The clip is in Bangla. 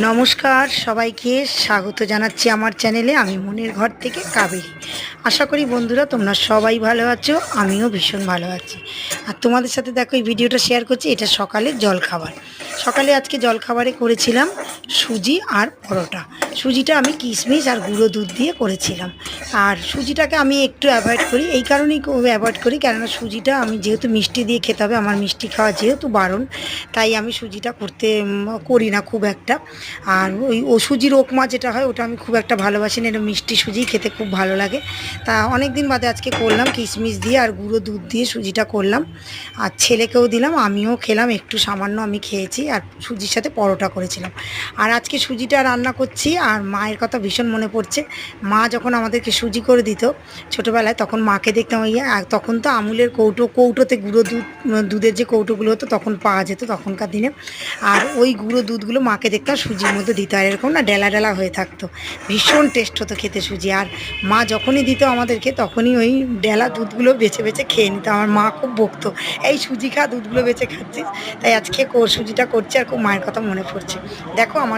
নমস্কার, সবাইকে স্বাগত জানাচ্ছি আমার চ্যানেলে। আমি মনের ঘর থেকে কাবেরী। আশা করি বন্ধুরা তোমরা সবাই ভালো আছো, আমিও ভীষণ ভালো আছি। আর তোমাদের সাথে দেখো এই ভিডিওটা শেয়ার করছি। এটা সকালের জলখাবার। সকালে আজকে জলখাবারে করেছিলাম সুজি আর পরোটা। সুজিটা আমি কিশমিশ আর গুঁড়ো দুধ দিয়ে করেছিলাম। আর সুজিটাকে আমি একটু অ্যাভয়েড করি, এই কারণেই অ্যাভয়েড করি কেননা সুজিটা আমি যেহেতু মিষ্টি দিয়ে খেতে হবে, আমার মিষ্টি খাওয়া যেহেতু বারণ, তাই আমি সুজিটা করি না খুব একটা। আর ও সুজির উপমা যেটা হয় ওটা আমি খুব একটা ভালোবাসি না, এটা মিষ্টি সুজি খেতে খুব ভালো লাগে। তা অনেক দিন বাদে আজকে করলাম, কিশমিশ দিয়ে আর গুঁড়ো দুধ দিয়ে সুজিটা করলাম। আর ছেলেকেও দিলাম, আমিও খেলাম, একটু সামান্য আমি খেয়েছি। আর সুজির সাথে পরোটা করেছিলাম। আর আজকে সুজিটা রান্না করছি। আর মায়ের কথা ভীষণ মনে পড়ছে। মা যখন আমাদেরকে সুজি করে দিত ছোটোবেলায়, তখন মাকে দেখতাম ওই তখন তো আমুলের কৌটোতে গুঁড়ো দুধের যে কৌটোগুলো হতো তখন পাওয়া যেত তখনকার দিনে। আর ওই গুঁড়ো দুধগুলো মাকে দেখতাম সুজির মধ্যে দিত, আর এরকম না ডেলা ডেলা হয়ে থাকতো। ভীষণ টেস্ট হতো খেতে সুজি। আর মা যখনই দিত আমাদেরকে তখনই ওই ডেলা দুধগুলো বেছে বেছে খেয়ে নিত। আমার মা খুব বকতো, এই সুজি খা, দুধগুলো বেছে খাচ্ছিস। তাই আজকে সুজিটা করছি আর খুব মায়ের কথা মনে পড়ছে। দেখো আমার